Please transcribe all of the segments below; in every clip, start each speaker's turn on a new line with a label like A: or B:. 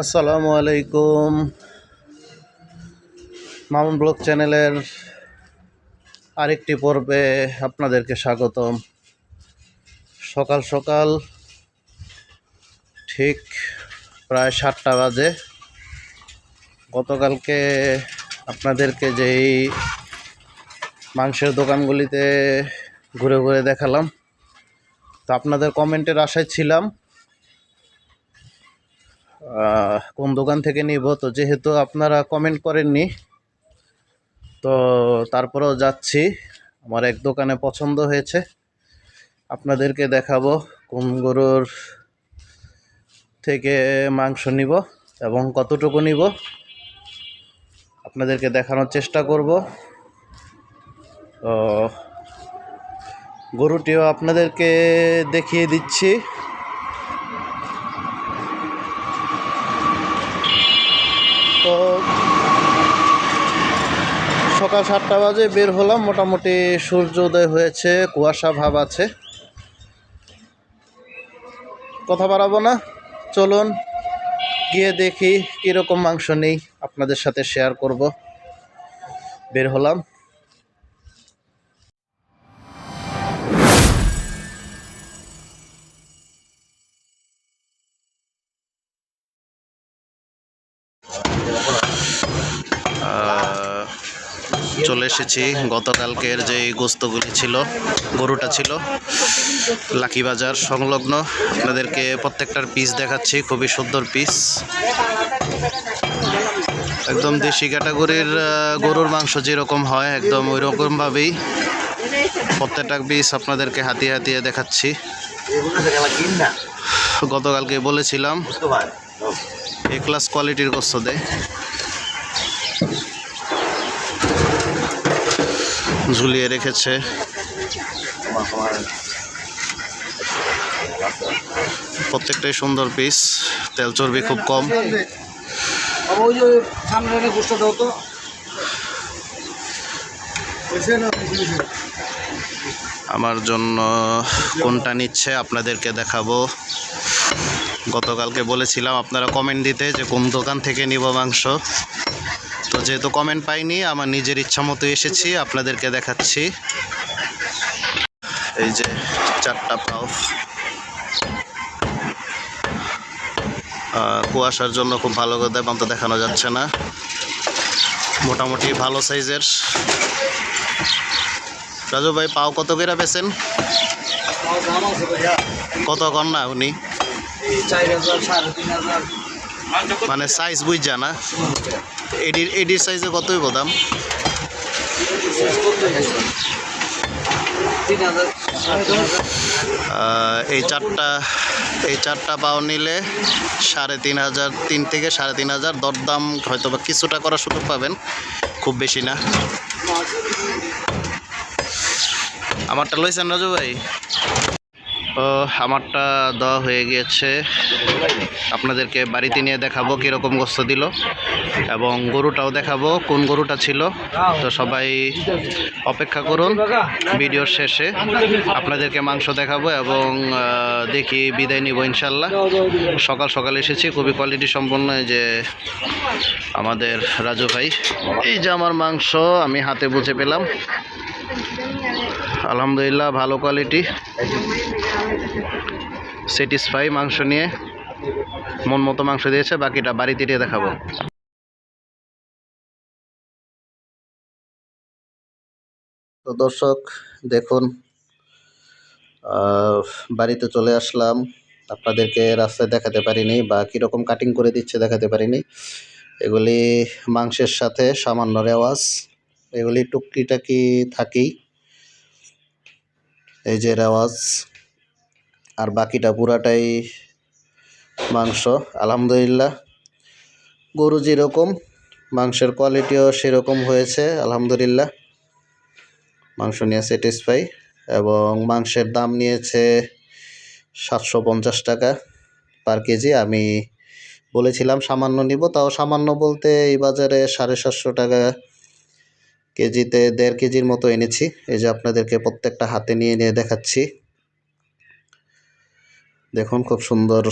A: আসসালামু আলাইকুম। মামুন ব্লগ চ্যানেলের আরেকটি পর্বে আপনাদেরকে স্বাগতম। সকাল সকাল ঠিক প্রায় 7টা বাজে। গতকালকে আপনাদেরকে যেই মাংসের দোকানগুলিতে ঘুরে ঘুরে দেখালাম, তো আপনাদের কমেন্টের আশায় ছিলাম কোন দোকান থেকে নিব। তো যেহেতু আপনারা কমেন্ট করেননি, তো তারপরেও যাচ্ছি। আমার এক দোকানে পছন্দ হয়েছে, আপনাদেরকে দেখাবো কোন গরুর থেকে মাংস নিব এবং কতটুকু নিব আপনাদেরকে দেখানোর চেষ্টা করব। তো গরুটিও আপনাদেরকে দেখিয়ে দিচ্ছি। তো সকাল 7টা বাজে বের হলাম, মোটামুটি সূর্য উদয় হয়েছে, কুয়াশা ভাব আছে। কথা বাড়াবো না, চলুন গিয়ে দেখি কীরকম মাংস নেই, আপনাদের সাথে শেয়ার করব। বের হলাম। চলে এসেছি গতকালকের যে গোস্তগুলি ছিল, গরুটা ছিল লাকি বাজার সংলগ্ন। আপনাদেরকে প্রত্যেকটার পিস দেখাচ্ছি, খুবই সুন্দর পিস, একদম দেশি ক্যাটাগরির গরুর মাংস যেরকম হয় একদম ওই রকমভাবেই প্রত্যেকটা পিস আপনাদেরকে হাতিয়ে হাতিয়ে দেখাচ্ছি। গতকালকে বলেছিলাম এ ক্লাস কোয়ালিটির গোস্ত দেয়। ঝুলিয়ে রেখেছে, প্রত্যেকটাই সুন্দর পিস, তেল চর্বি খুব কম। আমার জন্য কোনটা নিচ্ছে আপনাদেরকে দেখাবো। গতকালকে বলেছিলাম আপনারা কমেন্ট দিতে যে কোন দোকান থেকে নিব মাংস, তো যেহেতু কমেন্ট পাইনি আমার নিজের ইচ্ছা মতো এসেছি, আপনাদেরকে দেখাচ্ছি। এই যে 4টা পাও, কুয়াশার জন্য খুব ভালো করে তো দেখানো যাচ্ছে না, মোটামুটি ভালো সাইজের। রাজু ভাই পাও কত করে পেয়েছেন? কত কর না উনি? মানে সাইজ বুঝা না, এডির সাইজে কতই দাম? এই চারটা পাও নিলে 3,500, 3 থেকে 3,500 দরদাম হয়তো বা কিছুটা করার সুযোগ পাবেন, খুব বেশি না। আমারটা লইছেন রাজু ভাই? আমারটা দেওয়া হয়ে গিয়েছে, আপনাদেরকে বাড়িতে নিয়ে দেখাবো কীরকম গোস্ত দিল এবং গরুটাও দেখাবো কোন গরুটা ছিল। তো সবাই অপেক্ষা করুন, ভিডিওর শেষে আপনাদেরকে মাংস দেখাবো এবং দেখি বিদায় নিব ইনশাল্লাহ। সকাল সকাল এসেছি, খুবই কোয়ালিটি সম্পন্ন। যে আমাদের রাজু ভাই, এই যে আমার মাংস আমি হাতে বুঝে পেলাম, আলহামদুলিল্লাহ ভালো কোয়ালিটি, স্যাটিসফাই মাংস নিয়ে, মন মতো মাংস দিয়েছে। বাকিটা বাড়িতে দিয়ে দেখাবো। তো দর্শক দেখুন, বাড়িতে চলে আসলাম, আপনাদেরকে রাস্তায় দেখাতে পারিনি বা কীরকম কাটিং করে দিচ্ছে দেখাতে পারিনি। এগুলি মাংসের সাথে সামান্য রেওয়াজ, এগুলি টুকটিটাকি থাকেই, এই যে রেওয়াজ, আর বাকিটা পুরাটাই মাংস। আলহামদুলিল্লাহ গরু যেরকম মাংসের কোয়ালিটিও সেরকম হয়েছে, আলহামদুলিল্লাহ মাংস নিয়ে স্যাটিসফাই। এবং মাংসের দাম নিয়েছে 750 টাকা পার কেজি। আমি বলেছিলাম সামান্য নিব, তাও সামান্য বলতে এই বাজারে 750 টাকা কেজিতে 1.5 কেজির মতো এনেছি। এই যে আপনাদেরকে প্রত্যেকটা হাতে নিয়ে নিয়ে দেখাচ্ছি, দেখুন খুব সুন্দর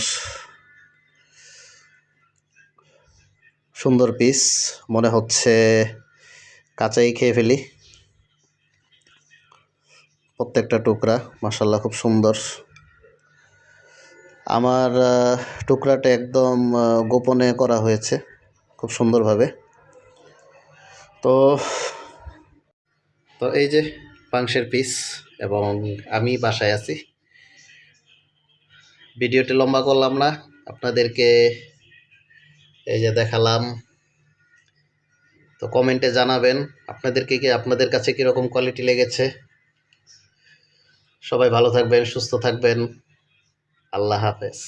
A: সুন্দর পিস, মনে হচ্ছে কাঁচাই খেয়ে ফেলি। প্রত্যেকটা টুকরা মাশাআল্লাহ খুব সুন্দর। আমার টুকরাটা একদম গোপনে করা হয়েছে খুব সুন্দরভাবে। তো তো এই যে মাংসের পিস, এবং আমি বাসায় আছি। ভিডিওটি লম্বা করলাম না, আপনাদেরকে এই যে দেখালাম। তো কমেন্টে জানাবেন আপনাদের কাছে কীরকম কোয়ালিটি লেগেছে। সবাই ভালো থাকবেন, সুস্থ থাকবেন। আল্লাহ হাফেজ।